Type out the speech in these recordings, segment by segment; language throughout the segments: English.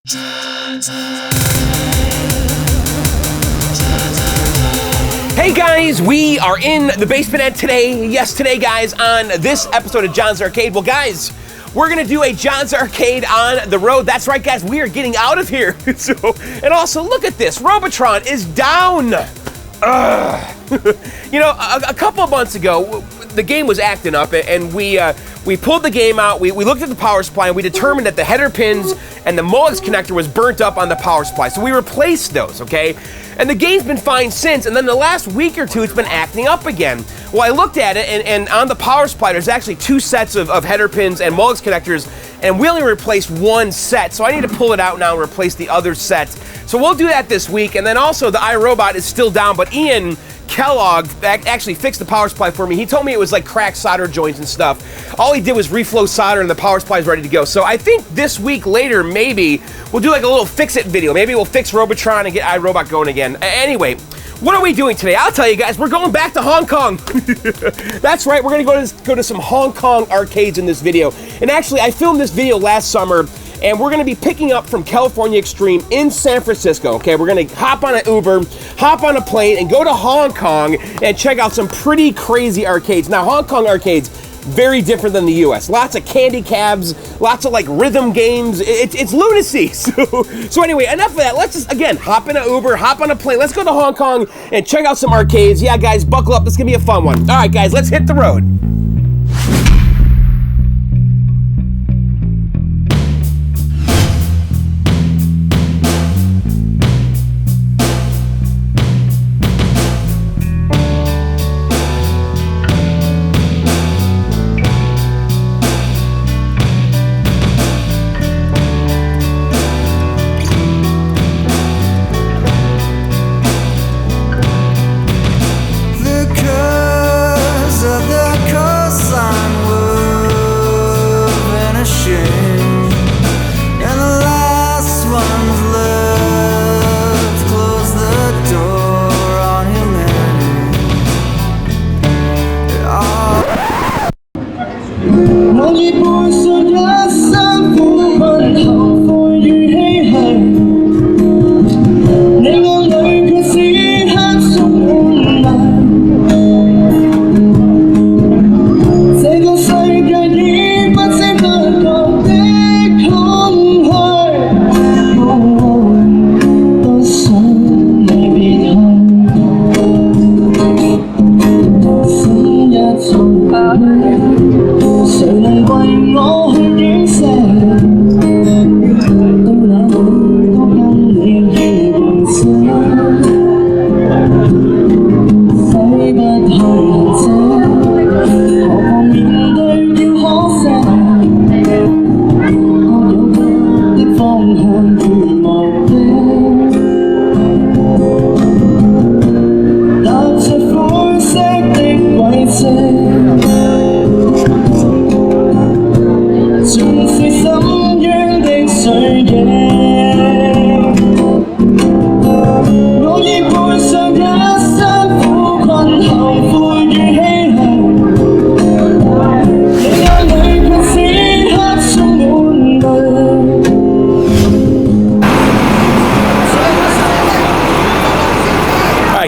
Hey guys, we are in the basement and today, guys, on this episode of John's Arcade. Well guys, we're gonna do a John's Arcade on the road. That's right guys, we are getting out of here. And also look at this, Robotron is down. You know, a couple of months ago, the game was acting up and we pulled the game out, we looked at the power supply and we determined that the header pins and the Molex connector was burnt up on the power supply. So we replaced those, okay? And the game's been fine since, and then the last week or two, it's been acting up again. Well, I looked at it, and on the power supply, there's actually two sets of header pins and Molex connectors, and we only replaced one set, so I need to pull it out now and replace the other set. So we'll do that this week, and then also the iRobot is still down, but Ian Kellogg actually fixed the power supply for me. He told me it was like cracked solder joints and stuff. All he did was reflow solder and the power supply is ready to go. So I think this week later, maybe, we'll do like a little fix-it video. Maybe we'll fix Robotron and get iRobot going again. Anyway, what are we doing today? I'll tell you guys, we're going back to Hong Kong. That's right, we're gonna go to some Hong Kong arcades in this video. And actually, I filmed this video last summer, and we're gonna be picking up from California Extreme in San Francisco, okay? We're gonna hop on an Uber, hop on a plane, and go to Hong Kong and check out some pretty crazy arcades. Now, Hong Kong arcades, very different than the US. Lots of candy cabs, lots of like rhythm games. It's lunacy. So anyway, enough of that. Let's just, again, hop in an Uber, hop on a plane. Let's go to Hong Kong and check out some arcades. Yeah, guys, buckle up. This is gonna be a fun one. All right, guys, let's hit the road.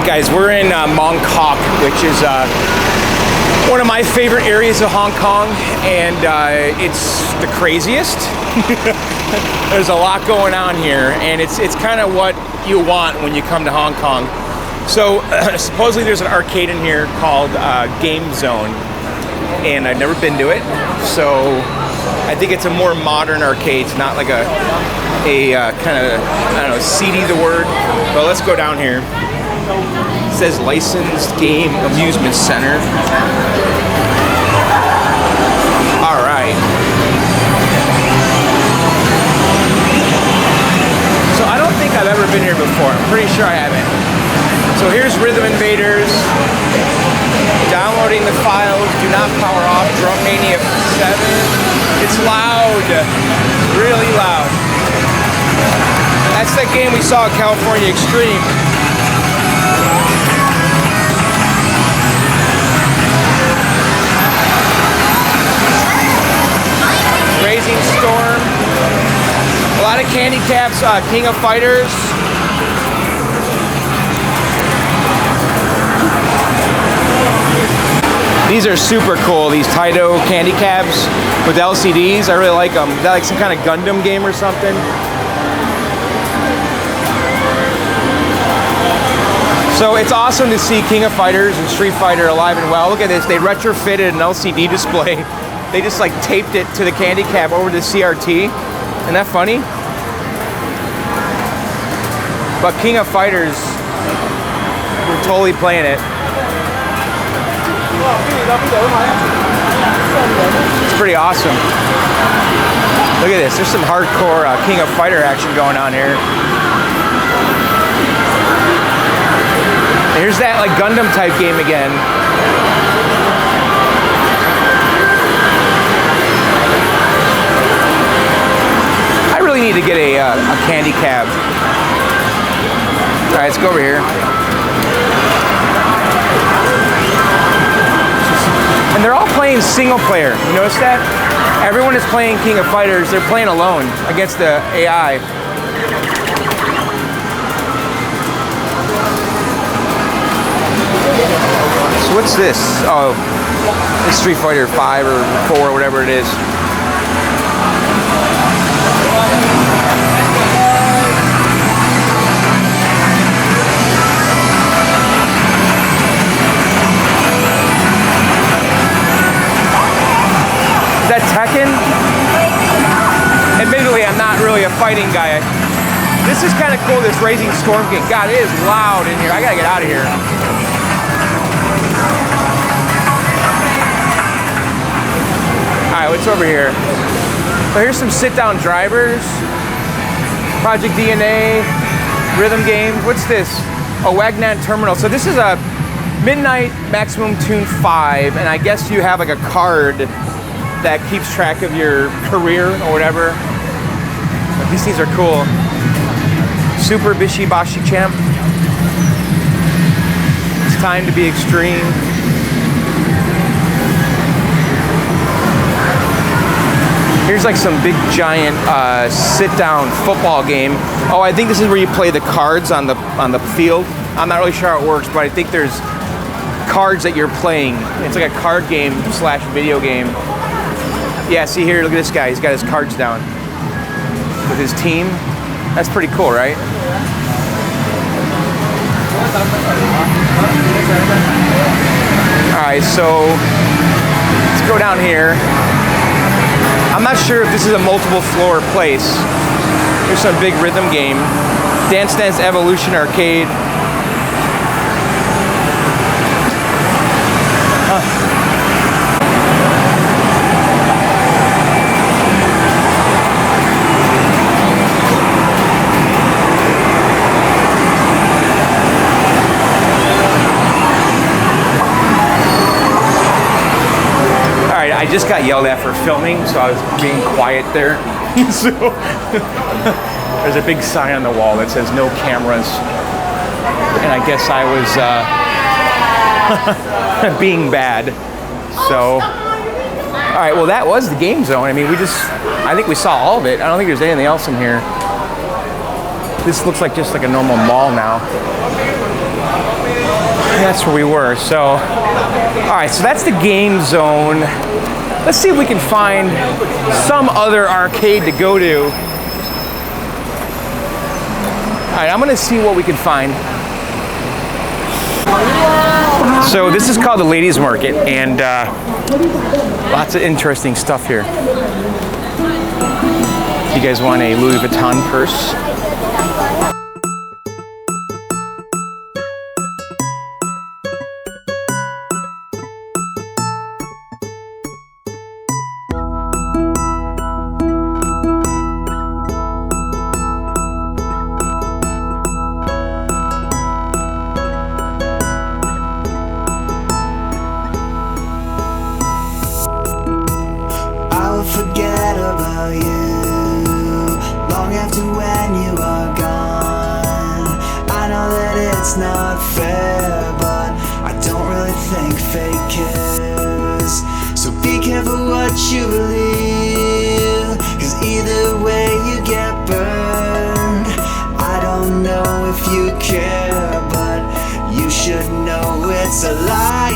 Guys, we're in Mong Kok, which is one of my favorite areas of Hong Kong, and it's the craziest. There's a lot going on here, and it's kind of what you want when you come to Hong Kong. So supposedly there's an arcade in here called Game Zone, and I've never been to it, so I think it's a more modern arcade. It's not like a kind of, I don't know, seedy the word, but let's go down here. It says Licensed Game Amusement Center. All right. So I don't think I've ever been here before. I'm pretty sure I haven't. So here's Rhythm Invaders. Downloading the files. Do not power off. Drum Mania 7. It's loud. Really loud. That's that game we saw at California Extreme. Raising Storm. A lot lot of candy caps, King of Fighters. These are super cool, these Taito candy caps with LCDs. I really like them. Is that like some kind of Gundam game or something? So it's awesome to see King of Fighters and Street Fighter alive and well. Look at this, they retrofitted an LCD display. They just like taped it to the candy cap over the CRT. Isn't that funny? But King of Fighters, we're totally playing it. It's pretty awesome. Look at this. There's some hardcore King of Fighter action going on here. Here's that like Gundam type game again. I really need to get a candy cab. All right, let's go over here. And they're all playing single player. You notice that? Everyone is playing King of Fighters. They're playing alone against the AI. So what's this? Oh, it's Street Fighter 5 or 4 or whatever it is. Is that Tekken? Admittedly, I'm not really a fighting guy. This is kind of cool, this Raising Storm game. God, it is loud in here. I gotta get out of here. All right, what's over here? So here's some sit-down drivers. Project DNA, rhythm games. What's this? A Wagnan Terminal. So this is a Midnight Maximum Tune 5, and I guess you have like a card that keeps track of your career or whatever. But these things are cool. Super Bishi Bashi Champ. It's time to be extreme. Here's like some big giant sit-down football game. Oh, I think this is where you play the cards on the field. I'm not really sure how it works, but I think there's cards that you're playing. It's like a card game / video game. Yeah, see here, look at this guy. He's got his cards down with his team. That's pretty cool, right? All right, so let's go down here. I'm not sure if this is a multiple floor place. Here's some big rhythm game. Dance Dance Evolution Arcade. I just got yelled at for filming, so I was being quiet there. So there's a big sign on the wall that says no cameras. And I guess I was being bad. So, all right, well, that was the game zone. I mean, I think we saw all of it. I don't think there's anything else in here. This looks like just like a normal mall now. And that's where we were, so. All right, so that's the game zone. Let's see if we can find some other arcade to go to. All right, I'm gonna see what we can find. So this is called the Ladies Market, and lots of interesting stuff here. You guys want a Louis Vuitton purse? It's not fair, but I don't really think fate cares. So be careful what you believe, 'cause either way you get burned. it's a lie.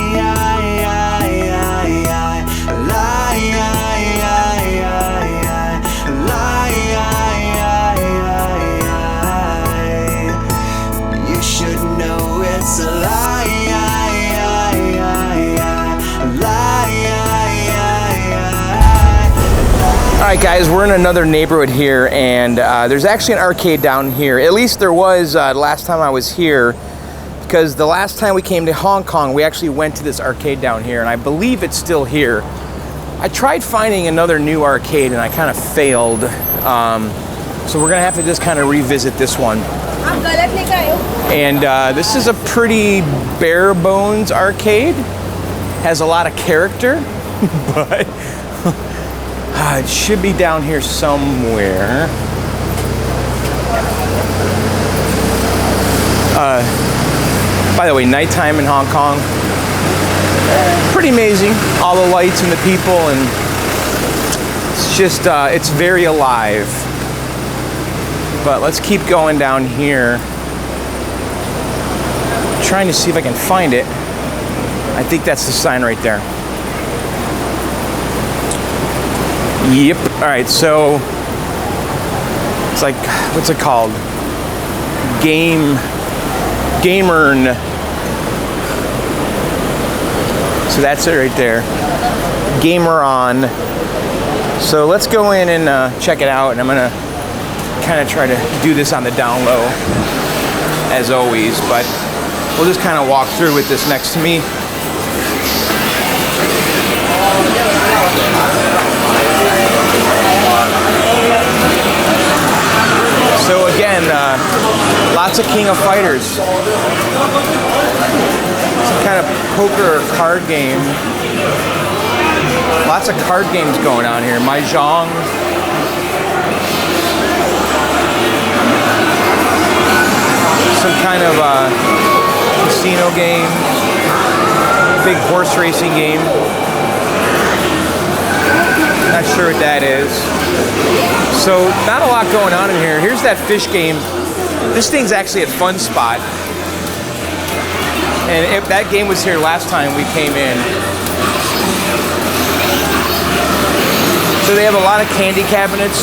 You should know it's a lie. All right, guys, we're in another neighborhood here, and there's actually an arcade down here. At least there was last time I was here, because the last time we came to Hong Kong, we actually went to this arcade down here, and I believe it's still here. I tried finding another new arcade, and I kind of failed. So we're gonna have to just kind of revisit this one. And this is a pretty bare bones arcade. Has a lot of character, but it should be down here somewhere. By the way, nighttime in Hong Kong, pretty amazing. All the lights and the people, and it's just, it's very alive. But let's keep going down here. Trying to see if I can find it. I think that's the sign right there. Yep. All right, so it's like, what's it called? Gamern. So that's it right there. Gamer on. So let's go in and check it out, and I'm gonna kind of try to do this on the down low as always, but we'll just kind of walk through with this next to me. So again, lots of King of Fighters. Some kind of poker or card game. Lots of card games going on here. Mahjong. Some kind of casino game. Big horse racing game. Not sure what that is. So not a lot going on in here. Here's that fish game. This thing's actually at Fun Spot. And if that game was here last time we came in. So they have a lot of candy cabinets.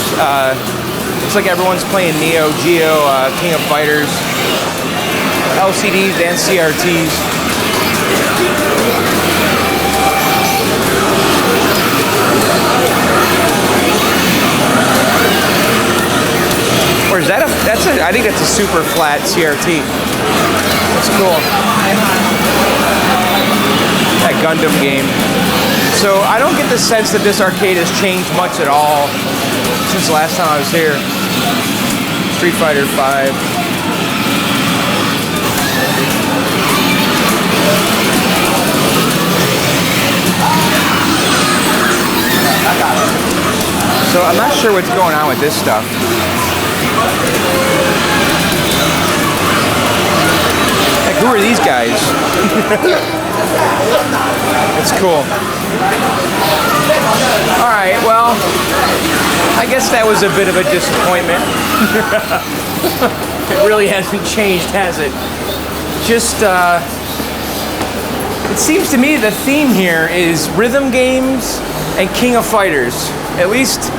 Looks like everyone's playing Neo Geo, King of Fighters, LCDs and CRTs. Or is that I think that's a super flat CRT. That's cool. That Gundam game. So I don't get the sense that this arcade has changed much at all since the last time I was here. Street Fighter V. So I'm not sure what's going on with this stuff. Like, who are these guys? It's cool. All right, well, I guess that was a bit of a disappointment. It really hasn't changed, has it? Just, it seems to me the theme here is rhythm games and King of Fighters. At least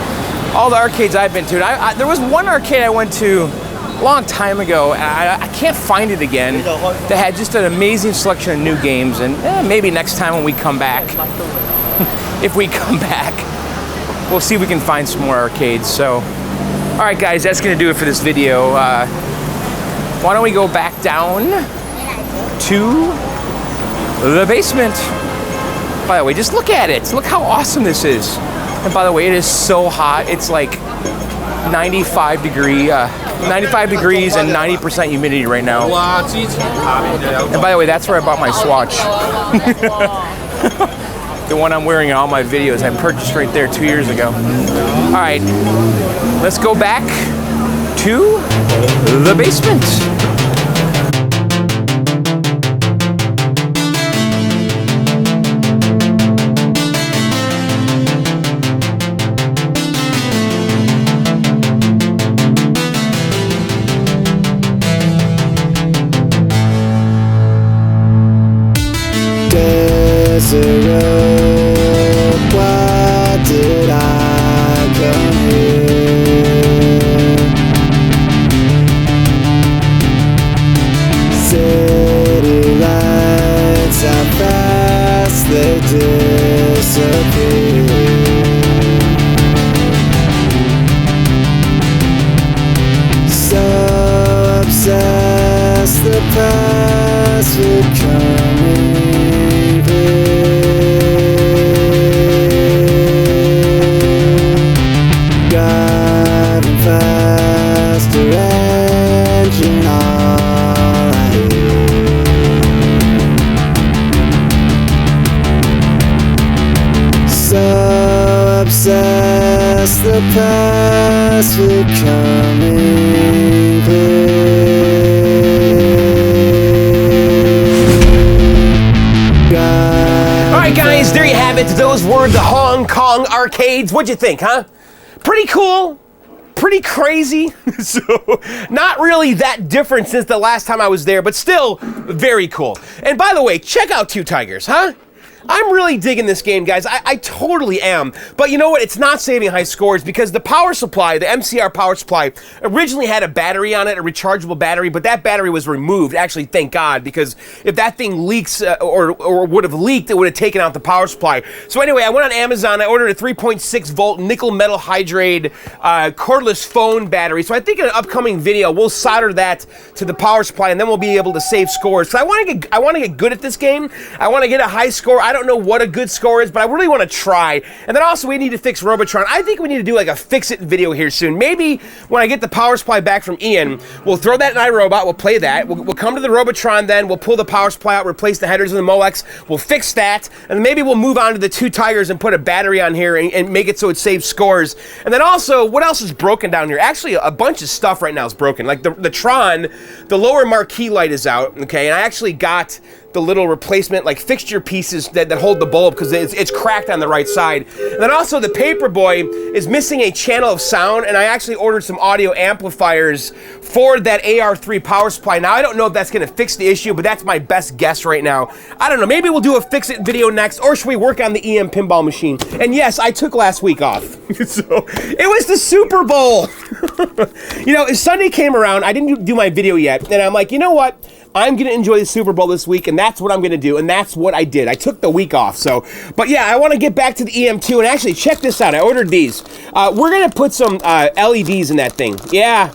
all the arcades I've been to. There was one arcade I went to a long time ago, and I can't find it again, that had just an amazing selection of new games, and maybe next time when we come back, if we come back, we'll see if we can find some more arcades. So, all right, guys, that's gonna do it for this video. Why don't we go back down to the basement? By the way, just look at it. Look how awesome this is. And by the way, it is so hot. It's like 95 degrees and 90% humidity right now. And by the way, that's where I bought my Swatch. The one I'm wearing in all my videos, I purchased right there 2 years ago. All right, let's go back to the basement. is a road. Why did I come here? City lights, how fast they disappear. So obsessed, the past would come in clear. Driving faster, engine all I hear. So obsessed, the past would come in clear. Alright guys, there you have it. Those were the Hong Kong arcades. What'd you think, huh? Pretty cool. Pretty crazy. So, not really that different since the last time I was there, but still very cool. And by the way, check out Two Tigers, huh? I'm really digging this game, guys. I totally am. But you know what? It's not saving high scores because the power supply, the MCR power supply, originally had a battery on it, a rechargeable battery, but that battery was removed. Actually, thank God, because if that thing leaks or would have leaked, it would have taken out the power supply. So anyway, I went on Amazon. I ordered a 3.6 volt nickel metal hydride cordless phone battery. So I think in an upcoming video, we'll solder that to the power supply, and then we'll be able to save scores. So I want to get good at this game. I want to get a high score. I don't know what a good score is, but I really want to try. And then also we need to fix Robotron. I think we need to do like a fix-it video here soon. Maybe when I get the power supply back from Ian, we'll throw that in iRobot, we'll play that. We'll come to the Robotron then, we'll pull the power supply out, replace the headers and the Molex, we'll fix that, and then maybe we'll move on to the Two Tigers and put a battery on here and make it so it saves scores. And then also, what else is broken down here? Actually, a bunch of stuff right now is broken. Like the Tron, the lower marquee light is out, okay, and I actually got the little replacement like fixture pieces that hold the bulb because it's cracked on the right side. And then also the Paperboy is missing a channel of sound, and I actually ordered some audio amplifiers for that AR3 power supply. Now I don't know if that's going to fix the issue, but that's my best guess right now. I don't know, maybe we'll do a fix-it video next, or should we work on the EM pinball machine? And yes, I took last week off. So it was the Super Bowl. You know, Sunday came around, I didn't do my video yet, and I'm like, you know what? I'm going to enjoy the Super Bowl this week, and that's what I'm going to do, and that's what I did. I took the week off, so. But yeah, I want to get back to the EM2, and actually, check this out. I ordered these. We're going to put some LEDs in that thing. Yeah.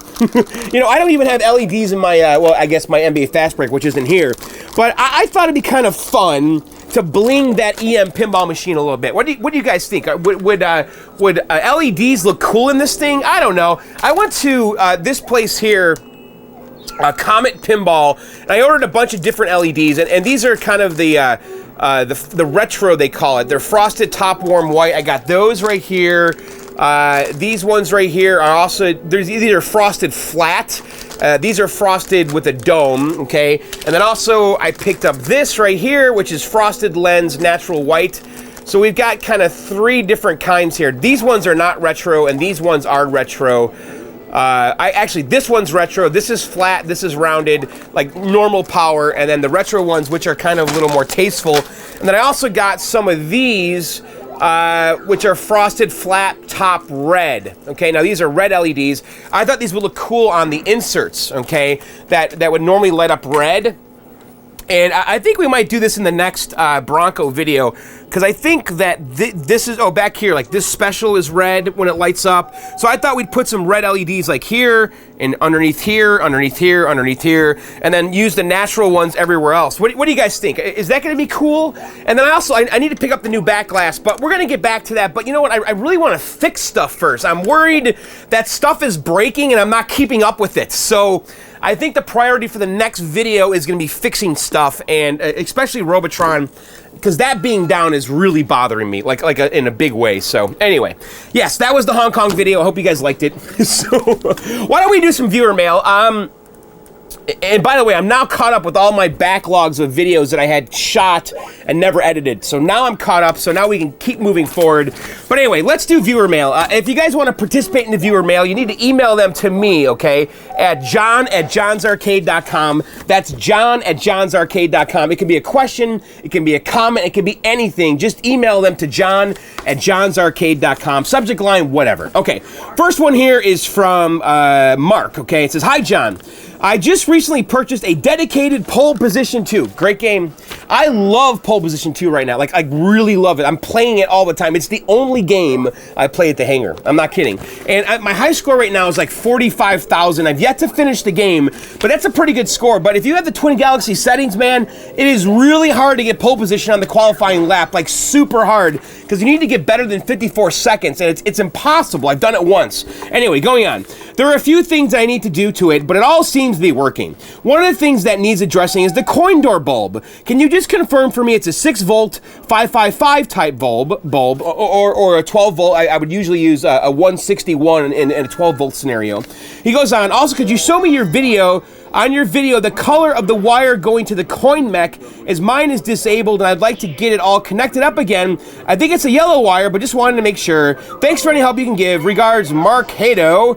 You know, I don't even have LEDs in my, well, I guess my NBA Fast Break, which isn't here. But I thought it'd be kind of fun to bling that EM pinball machine a little bit. What do you guys think? Would LEDs look cool in this thing? I don't know. I went to this place here, Comet Pinball, and I ordered a bunch of different LEDs, and these are kind of the retro, they call it. They're frosted top warm white. I got those right here. These ones right here are also, these are frosted flat. These are frosted with a dome, okay? And then also I picked up this right here, which is frosted lens natural white. So we've got kind of three different kinds here. These ones are not retro, and these ones are retro. This one's retro, this is flat, this is rounded, like normal power, and then the retro ones, which are kind of a little more tasteful. And then I also got some of these, which are frosted flat top red. Okay, now these are red LEDs. I thought these would look cool on the inserts, okay, that would normally light up red. And I think we might do this in the next Bronco video, because I think that this is, oh, back here, like this special is red when it lights up. So I thought we'd put some red LEDs like here, and underneath here, underneath here, underneath here, and then use the natural ones everywhere else. What do you guys think? Is that going to be cool? And then I need to pick up the new back glass, but we're going to get back to that. But you know what? I really want to fix stuff first. I'm worried that stuff is breaking and I'm not keeping up with it. So I think the priority for the next video is going to be fixing stuff, and especially Robotron, because that being down is really bothering me, in a big way. So anyway, yes, that was the Hong Kong video. I hope you guys liked it. So why don't we do some viewer mail? And by the way, I'm now caught up with all my backlogs of videos that I had shot and never edited. So now I'm caught up, so now we can keep moving forward. But anyway, let's do viewer mail. If you guys want to participate in the viewer mail, you need to email them to me, okay, at john@johnsarcade.com. That's john@johnsarcade.com. It can be a question, it can be a comment, it can be anything. Just email them to john@johnsarcade.com. Subject line, whatever. Okay, first one here is from Mark, okay? It says, "Hi, John. I just recently purchased a dedicated Pole Position 2. Great game. I love Pole Position 2 right now. Like, I really love it. I'm playing it all the time. It's the only game I play at the hangar. I'm not kidding. And my high score right now is like 45,000. I've yet to finish the game, but that's a pretty good score. But if you have the Twin Galaxy settings, man, it is really hard to get pole position on the qualifying lap. Like, super hard, because you need to get better than 54 seconds, and it's impossible. I've done it once. Anyway, going on. There are a few things I need to do to it, but it all seems to be working. One of the things that needs addressing is the coin door bulb. Can you just confirm for me it's a 6-volt 555 type bulb or a 12-volt? I would usually use a 161 in a 12-volt scenario. He goes on, also, could you show me your video? On your video, the color of the wire going to the coin mech, as mine is disabled and I'd like to get it all connected up again. I think it's a yellow wire, but just wanted to make sure. Thanks for any help you can give. Regards, Mark Hato,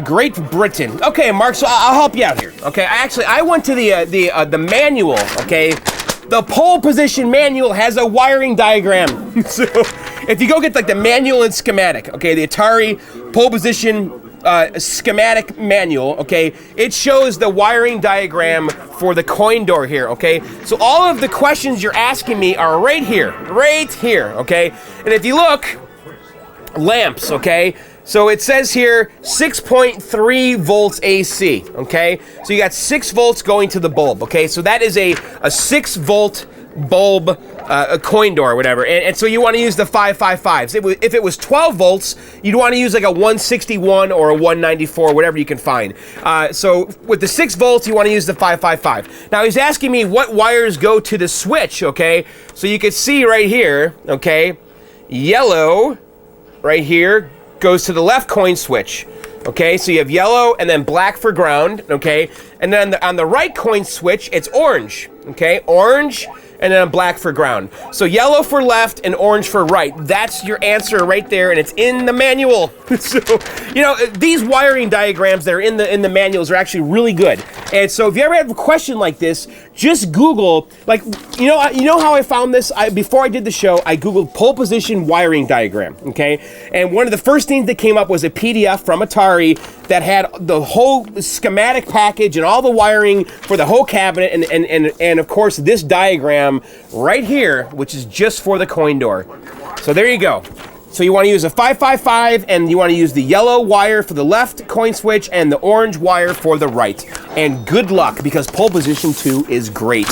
Great Britain." Okay, Mark, so I'll help you out here. Okay, I went to the manual, okay? The pole position manual has a wiring diagram. So if you go get like the manual and schematic, okay, the Atari pole position schematic manual, okay, it shows the wiring diagram for the coin door here, okay? So all of the questions you're asking me are right here, okay? And if you look, lamps, okay? So it says here 6.3 volts AC, okay? So you got 6 volts going to the bulb, okay? So that is a 6-volt bulb, a coin door or whatever. And so you want to use the 555s. If it was 12 volts, you'd want to use like a 161 or a 194, whatever you can find. So with the 6 volts, you want to use the 555. Now he's asking me what wires go to the switch, okay? So you can see right here, okay, yellow right here goes to the left coin switch. Okay, so you have yellow and then black for ground, okay? And then on the right coin switch, it's orange, okay? Orange and then black for ground. So yellow for left and orange for right. That's your answer right there, and it's in the manual. So, you know, these wiring diagrams that are in the manuals are actually really good. And so if you ever have a question like this, just Google, like, you know how I found this? Before I did the show, I Googled pole position wiring diagram, okay? And one of the first things that came up was a PDF from Atari that had the whole schematic package and all the wiring for the whole cabinet, and of course this diagram right here, which is just for the coin door. So there you go. So you want to use a 555, and you want to use the yellow wire for the left coin switch and the orange wire for the right. And good luck, because pole position 2 is great.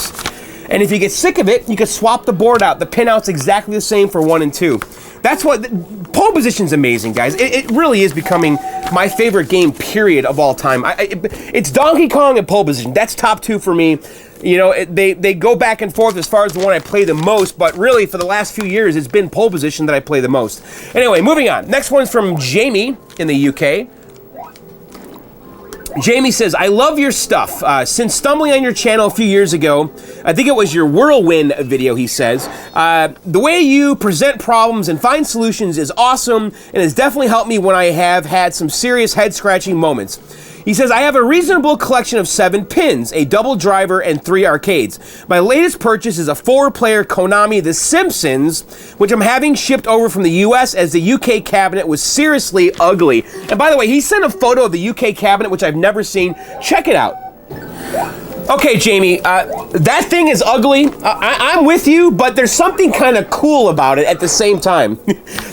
And if you get sick of it, you can swap the board out. The pinout's exactly the same for 1 and 2. That's what pole position's amazing, guys. It really is becoming my favorite game, period, of all time. It's Donkey Kong and pole position. That's top 2 for me. You know, they go back and forth as far as the one I play the most, but really for the last few years, it's been pole position that I play the most. Anyway, moving on. Next one's from Jamie in the UK. Jamie says, "I love your stuff. Since stumbling on your channel a few years ago, I think it was your whirlwind video," he says, "the way you present problems and find solutions is awesome and has definitely helped me when I have had some serious head-scratching moments." He says, "I have a reasonable collection of 7 pins, a double driver, and 3 arcades. My latest purchase is a 4-player Konami The Simpsons, which I'm having shipped over from the US as the UK cabinet was seriously ugly." And by the way, he sent a photo of the UK cabinet, which I've never seen. Check it out. Okay, Jamie, that thing is ugly. I'm with you, but there's something kind of cool about it at the same time.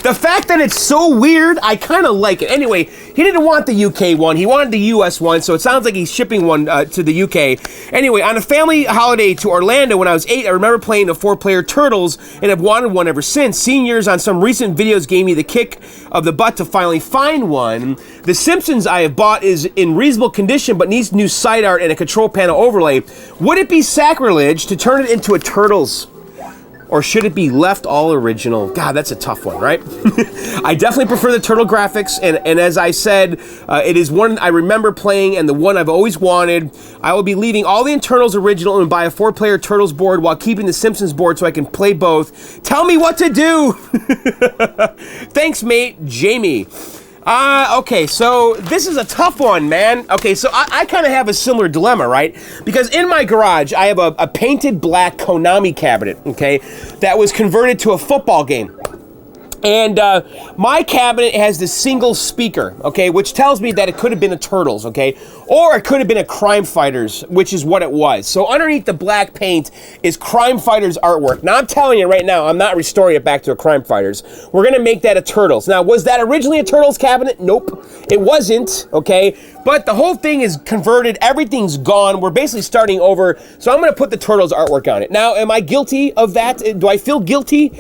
The fact that it's so weird, I kind of like it. Anyway, he didn't want the UK one. He wanted the US one, so it sounds like he's shipping one to the UK. Anyway, on a family holiday to Orlando when I was 8, I remember playing the 4-player Turtles and have wanted one ever since. Seniors on some recent videos gave me the kick of the butt to finally find one. The Simpsons I have bought is in reasonable condition, but needs new side art and a control panel overlay. Would it be sacrilege to turn it into a Turtles? or should it be left all original? God, that's a tough one, right? I definitely prefer the Turtle graphics, and as I said, it is one I remember playing and the one I've always wanted. I will be leaving all the Turtles original and buy a 4-player Turtles board while keeping the Simpsons board so I can play both. Tell me what to do! Thanks, mate, Jamie. Okay, so this is a tough one, man. Okay, so I kind of have a similar dilemma, right? Because in my garage, I have a painted black Konami cabinet, okay, that was converted to a football game. And my cabinet has this single speaker, okay, which tells me that it could have been a Turtles, okay, or it could have been a Crime Fighters, which is what it was. So underneath the black paint is Crime Fighters artwork. Now I'm telling you right now, I'm not restoring it back to a Crime Fighters. We're gonna make that a Turtles. Now, was that originally a Turtles cabinet? Nope, it wasn't, okay, but the whole thing is converted, everything's gone, we're basically starting over, so I'm gonna put the Turtles artwork on it. Now, am I guilty of that? Do I feel guilty?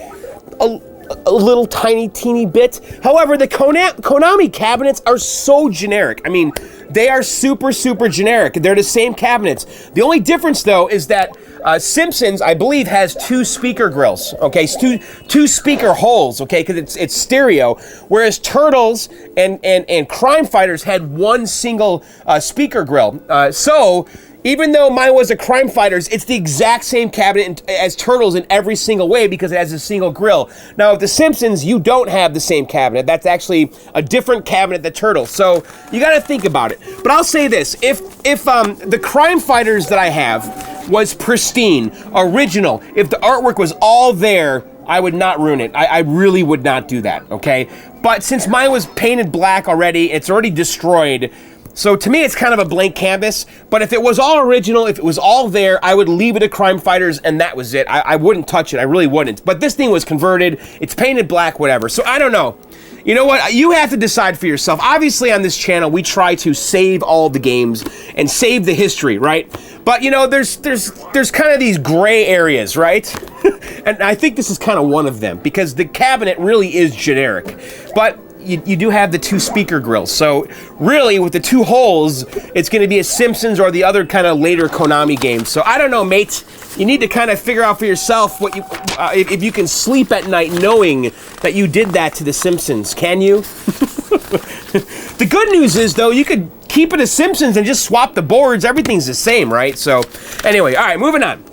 A little tiny, teeny bit. However, the Konami cabinets are so generic. I mean, they are super, super generic. They're the same cabinets. The only difference, though, is that Simpsons, I believe, has 2 speaker grills, okay? Two speaker holes, okay? Because it's stereo. Whereas Turtles and Crime Fighters had 1 single speaker grill. So even though mine was a Crime Fighters, it's the exact same cabinet as Turtles in every single way because it has a single grill. Now, with The Simpsons, you don't have the same cabinet. That's actually a different cabinet than Turtles. So you got to think about it. But I'll say this: if the Crime Fighters that I have was pristine, original, if the artwork was all there, I would not ruin it. I really would not do that. Okay, but since mine was painted black already, it's already destroyed. So to me, it's kind of a blank canvas, but if it was all original, if it was all there, I would leave it at Crime Fighters, and that was it. I wouldn't touch it. I really wouldn't. But this thing was converted. It's painted black, whatever. So I don't know. You know what? You have to decide for yourself. Obviously, on this channel, we try to save all the games and save the history, right? But, you know, there's kind of these gray areas, right? And I think this is kind of one of them, because the cabinet really is generic. But you do have the 2 speaker grills, so really with the 2 holes, it's going to be a Simpsons or the other kind of later Konami game. So I don't know, mate. You need to kind of figure out for yourself what you, if you can sleep at night knowing that you did that to the Simpsons. Can you? The good news is, though, you could keep it as Simpsons and just swap the boards. Everything's the same, right? So anyway, all right, moving on.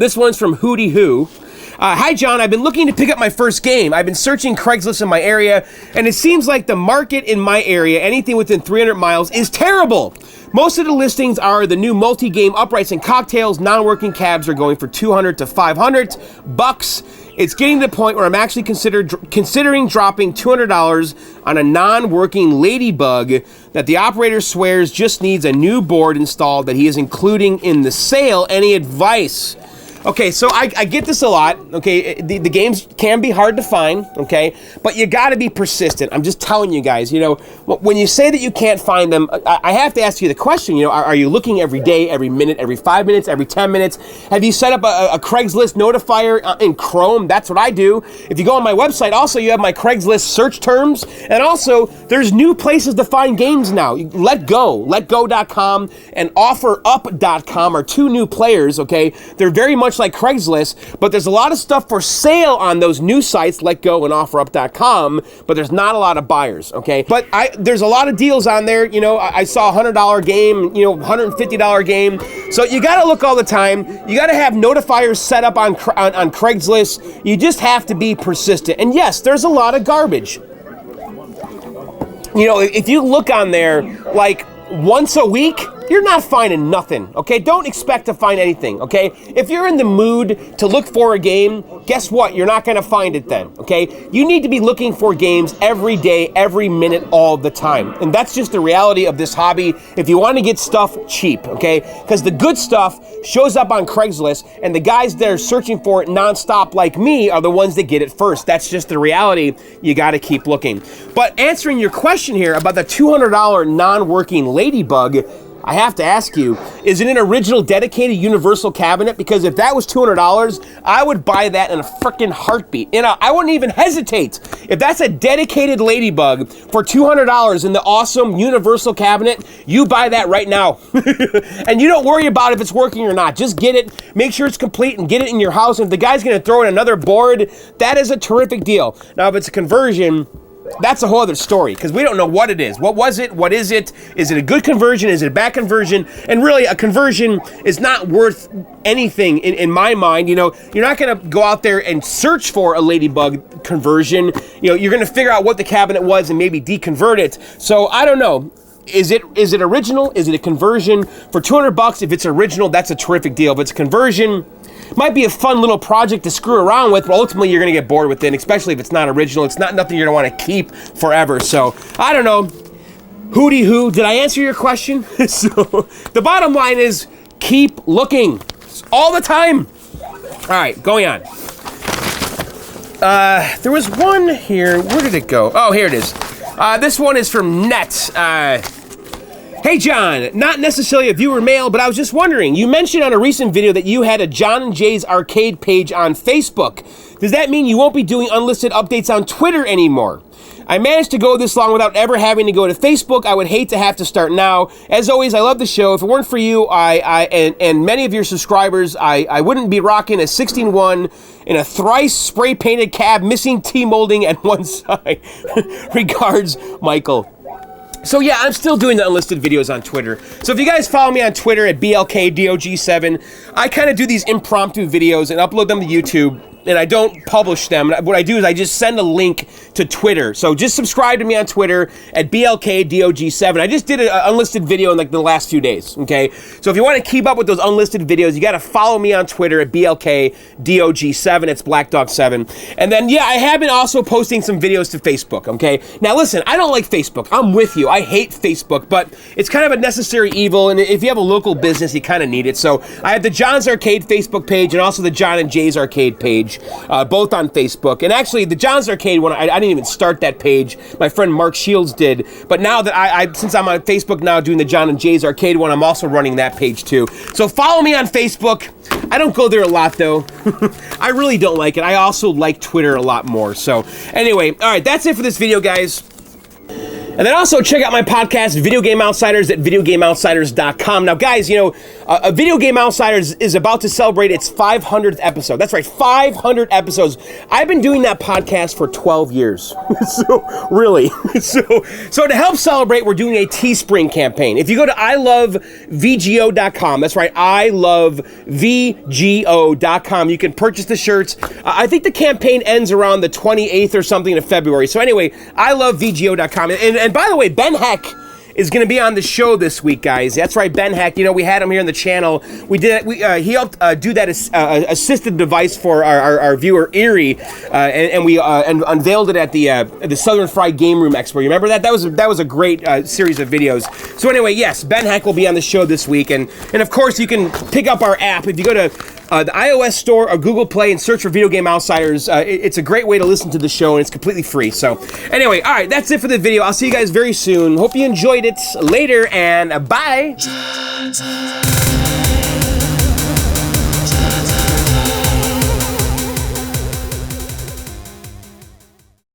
This one's from Hootie Who. Hi, John. I've been looking to pick up my first game. I've been searching Craigslist in my area, and it seems like the market in my area, anything within 300 miles, is terrible. Most of the listings are the new multi-game uprights and cocktails. Non-working cabs are going for $200 to $500. It's getting to the point where I'm actually considering dropping $200 on a non-working ladybug that the operator swears just needs a new board installed that he is including in the sale. Any advice? Okay, so I get this a lot, okay? The games can be hard to find, okay? But you gotta be persistent. I'm just telling you guys, you know, when you say that you can't find them, I have to ask you the question, you know, are you looking every day, every minute, every 5 minutes, every 10 minutes? Have you set up a Craigslist notifier in Chrome? That's what I do. If you go on my website, also you have my Craigslist search terms, and also there's new places to find games now. letgo.com and offerup.com are 2 new players, okay? They're very much like Craigslist, but there's a lot of stuff for sale on those new sites, letgo and offerup.com, but there's not a lot of buyers, okay? But there's a lot of deals on there. You know, I saw a $100 game, you know, $150 game. So you got to look all the time. You got to have notifiers set up on Craigslist. You just have to be persistent. And yes, there's a lot of garbage. You know, if you look on there like once a week, you're not finding nothing, okay? Don't expect to find anything, okay? If you're in the mood to look for a game, guess what? You're not gonna find it then, okay? You need to be looking for games every day, every minute, all the time. And that's just the reality of this hobby if you wanna get stuff cheap, okay? Because the good stuff shows up on Craigslist, and the guys that are searching for it nonstop like me are the ones that get it first. That's just the reality. You gotta keep looking. But answering your question here about the $200 non-working ladybug, I have to ask you, is it an original dedicated universal cabinet? Because if that was $200, I would buy that in a freaking heartbeat. I wouldn't even hesitate. If that's a dedicated Ladybug for $200 in the awesome universal cabinet, you buy that right now. And you don't worry about if it's working or not. Just get it, make sure it's complete, and get it in your house. And if the guy's gonna throw in another board, that is a terrific deal. Now, if it's a conversion, that's a whole other story, because we don't know what it is. What was it? What is it? Is it a good conversion? Is it a bad conversion? And really, a conversion is not worth anything in my mind. You know, you're not going to go out there and search for a Ladybug conversion. You know, you're going to figure out what the cabinet was and maybe deconvert it. So I don't know. Is it original? Is it a conversion? For $200, if it's original, that's a terrific deal. If it's a conversion, might be a fun little project to screw around with, but ultimately you're gonna get bored with it, especially if it's not original. It's not nothing you're gonna wanna keep forever. So, I don't know. Hooty hoo, did I answer your question? So, the bottom line is, keep looking. All the time. All right, going on. There was one here, where did it go? Oh, here it is. This one is from Net. Hey John, not necessarily a viewer mail, but I was just wondering, you mentioned on a recent video that you had a John and Jay's arcade page on Facebook. Does that mean you won't be doing unlisted updates on Twitter anymore? I managed to go this long without ever having to go to Facebook. I would hate to have to start now. As always, I love the show. If it weren't for you and many of your subscribers, I wouldn't be rocking a 16-1 in a thrice spray-painted cab, missing T-molding at one side. Regards, Michael. So yeah, I'm still doing the unlisted videos on Twitter. So if you guys follow me on Twitter at BLKDOG7, I kind of do these impromptu videos and upload them to YouTube, and I don't publish them. What I do is I just send a link to Twitter. So just subscribe to me on Twitter at BLKDOG7. I just did an unlisted video in like the last few days, okay? So if you want to keep up with those unlisted videos, you got to follow me on Twitter at BLKDOG7. It's BlackDog7. And then, yeah, I have been also posting some videos to Facebook, okay? Now listen, I don't like Facebook. I'm with you. I hate Facebook, but it's kind of a necessary evil, and if you have a local business, you kind of need it. So I have the John's Arcade Facebook page and also the John and Jay's Arcade page. Both on Facebook. And actually, the John's Arcade one, I didn't even start that page. My friend Mark Shields did. But now that since I'm on Facebook now doing the John and Jay's Arcade one, I'm also running that page too. So follow me on Facebook. I don't go there a lot though. I really don't like it. I also like Twitter a lot more. So anyway, all right, that's it for this video, guys. And then also check out my podcast, Video Game Outsiders, at videogameoutsiders.com. Now, guys, you know, a Video Game Outsiders is about to celebrate its 500th episode. That's right, 500 episodes. I've been doing that podcast for 12 years. So, really. So to help celebrate, we're doing a Teespring campaign. If you go to ilovevgo.com, that's right, ilovevgo.com, you can purchase the shirts. I think the campaign ends around the 28th or something of February. So anyway, ilovevgo.com. And by the way, Ben Heck is going to be on the show this week, guys. That's right, Ben Heck. You know, we had him here on the channel. We did. He helped do that assisted device for our viewer Erie, and we unveiled it at the Southern Fried Game Room Expo. You remember that? That was a great series of videos. So anyway, yes, Ben Heck will be on the show this week, and of course you can pick up our app if you go to the iOS store or Google Play and search for Video Game Outsiders. It's a great way to listen to the show, and it's completely free. So anyway, all right, that's it for the video. I'll see you guys very soon. Hope you enjoyed it. Later, and bye.